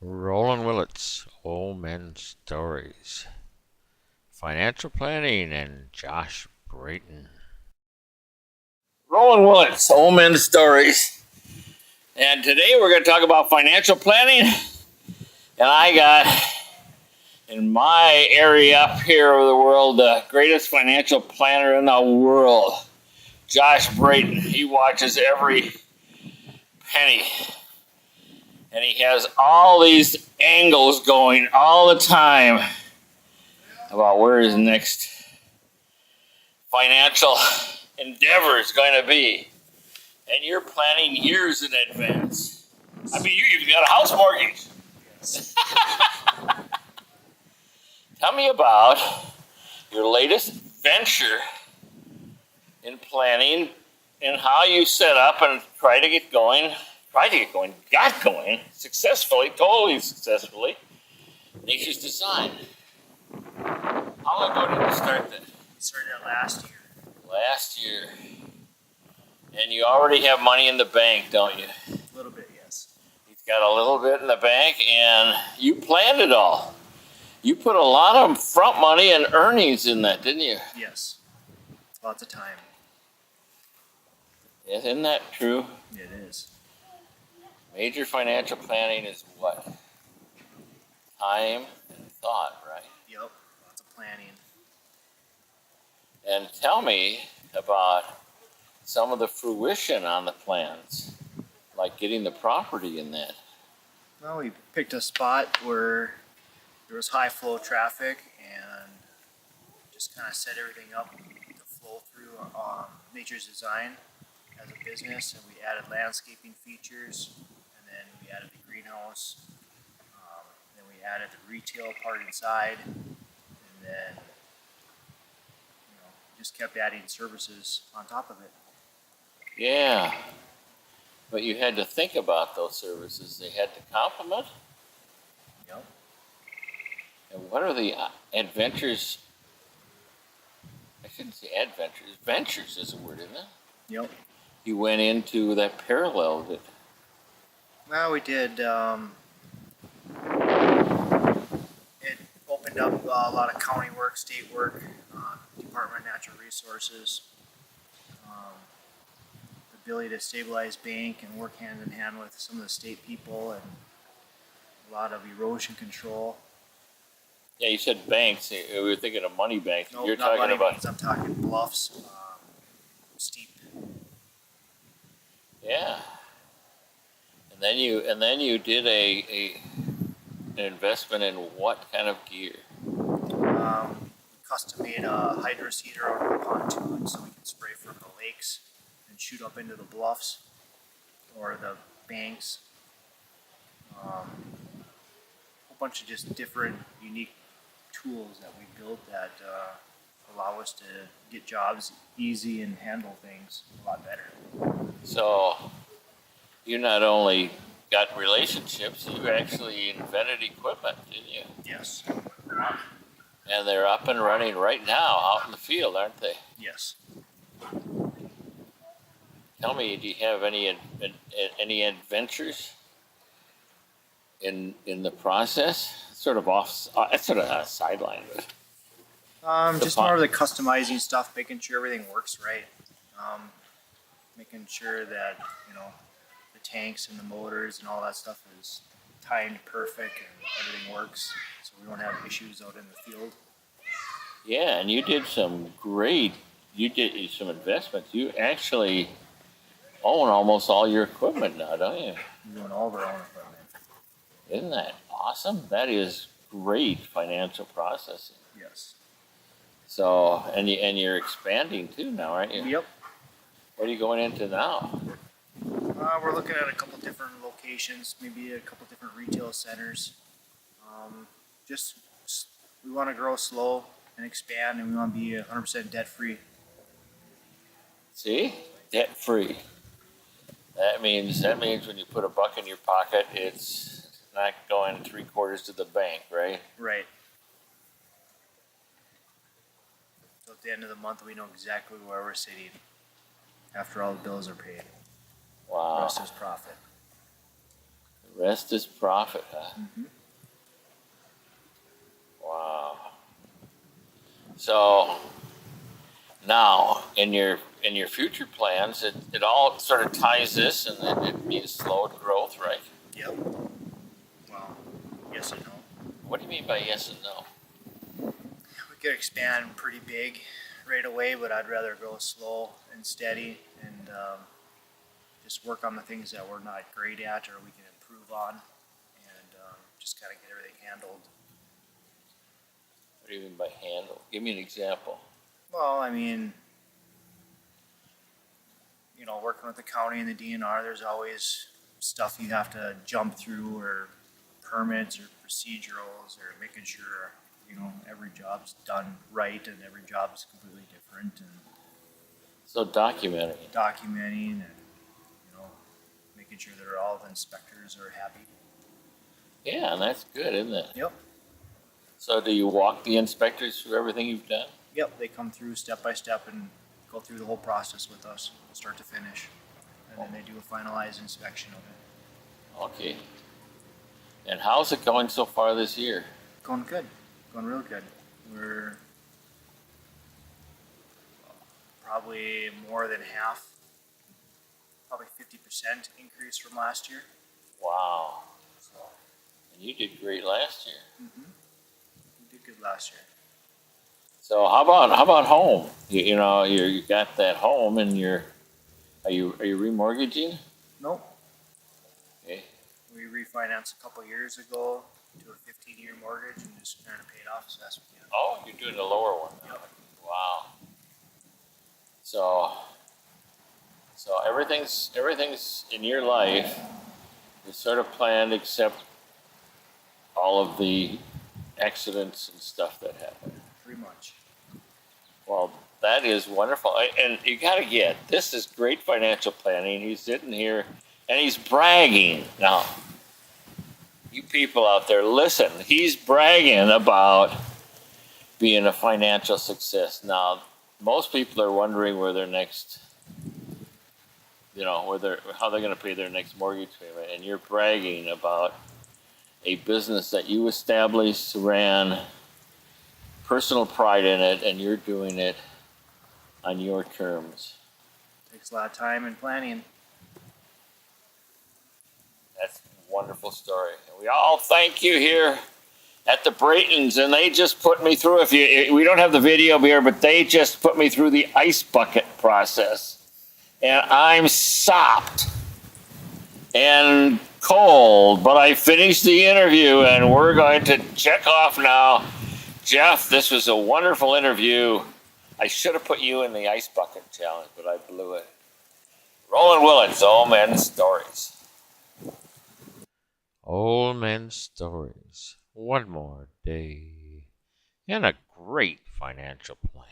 Roland Willits, OMS Stories, Financial Planning, and Josh Braton. Roland Willits, OMS Stories. And today we're going to talk about financial planning. And I got, in my area up here of the world, the greatest financial planner in the world, Josh Braton. He watches every penny. And he has all these angles going all the time about where his next financial endeavor is going to be. And you're planning years in advance. I mean, you even got a house mortgage. Tell me about your latest venture in planning and how you set up and got going successfully, totally successfully. Nature's Design. How long ago did you start that? We started that last year. Last year. And you already have money in the bank, don't you? A little bit, yes. He's got a little bit in the bank, and you planned it all. You put a lot of front money and earnings in that, didn't you? Yes. Lots of time. Isn't that true? It is. Major financial planning is what? Time and thought, right? Yep. Lots of planning. And tell me about some of the fruition on the plans, like getting the property in that. Well, we picked a spot where there was high flow traffic and just kind of set everything up to flow through Nature's Design as a business, and we added landscaping features, and then we added the greenhouse, then we added the retail part inside, and then just kept adding services on top of it. Yeah, but you had to think about those services. They had to complement. Yep. And what are the adventures? I shouldn't say adventures. Ventures is a word, isn't it? Yep. You went into that paralleled it. Well, we did. It opened up a lot of county work, state work, Department of Natural Resources, the ability to stabilize bank and work hand in hand with some of the state people, and a lot of erosion control. Yeah, you said banks. We were thinking of money banks. Nope, You're not talking money about banks. I'm talking bluffs, steep. yeah. And then you did an investment in what kind of gear? Custom made a hydro seeder out of a pontoon so we can spray from the lakes and shoot up into the bluffs or the banks. A whole bunch of just different unique tools that we built that allow us to get jobs easy and handle things a lot better. So you not only got relationships, you actually invented equipment, didn't you? Yes. And they're up and running right now out in the field, aren't they? Yes. Tell me, do you have any adventures in the process? Sort of it's sort of a sideline, but Just more of the customizing stuff, making sure everything works right, making sure that the tanks and the motors and all that stuff is timed perfect and everything works, so we don't have issues out in the field. yeah. And you did some investments. You actually own almost all your equipment now, don't you? We're doing all of our own equipment. Isn't that awesome? That is great financial processing. Yes. So, and you're expanding too now, aren't you? Yep. What are you going into now? We're looking at a couple different locations, maybe a couple different retail centers. Just we want to grow slow and expand, and we want to be 100% debt free. See, debt free. That means when you put a buck in your pocket, it's not going 3/4 to the bank, right? Right. So at the end of the month, we know exactly where we're sitting after all the bills are paid. The Wow. rest is profit. Rest is profit, huh? Mm-hmm. Wow. So now in your future plans, it all sort of ties this, and it means slowed growth, right? Yep. Well, yes and no. What do you mean by yes and no? We could expand pretty big right away, but I'd rather go slow and steady and just work on the things that we're not great at or we can improve on, and just kind of get everything handled. What do you mean by handle? Give me an example. Well, I mean, working with the county and the DNR, there's always stuff you have to jump through, or permits or procedurals, or making sure, every job's done right and every job is completely different, and So documenting. documenting and, making sure that all the inspectors are happy. Yeah, and that's good, isn't it? Yep. So do you walk the inspectors through everything you've done? Yep, they come through step by step and go through the whole process with us, start to finish. And then they do a finalized inspection of it. Okay. And how's it going so far this year? Going good. Going real good. We're probably more than half, probably 50% increase from last year. Wow. And you did great last year. Mm-hmm. We did good last year. So how about home? You got that home, and are you remortgaging? Nope. Okay. We refinanced a couple years ago to a 15-year mortgage and just kind of paid off as fast as we can. Oh, you're doing the lower one. Yep. Wow. So everything's in your life is sort of planned, except all of the accidents and stuff that happen. Pretty much. Well, that is wonderful. And you got to get, this is great financial planning. He's sitting here and he's bragging. Now, you people out there, listen, he's bragging about being a financial success. Now, most people are wondering where their next, how they're going to pay their next mortgage payment. And you're bragging about a business that you established, ran, personal pride in it, and you're doing it on your terms. Takes a lot of time and planning. That's a wonderful story. And we all thank you here at the Bratons, and they just put me through, we don't have the video here, but they just put me through the ice bucket process. And I'm sopped and cold, but I finished the interview, and we're going to check off now. Jeff, this was a wonderful interview. I should have put you in the ice bucket challenge, but I blew it. Roland Willits, OMS Stories. Old Men Stories. One more day and a great financial plan.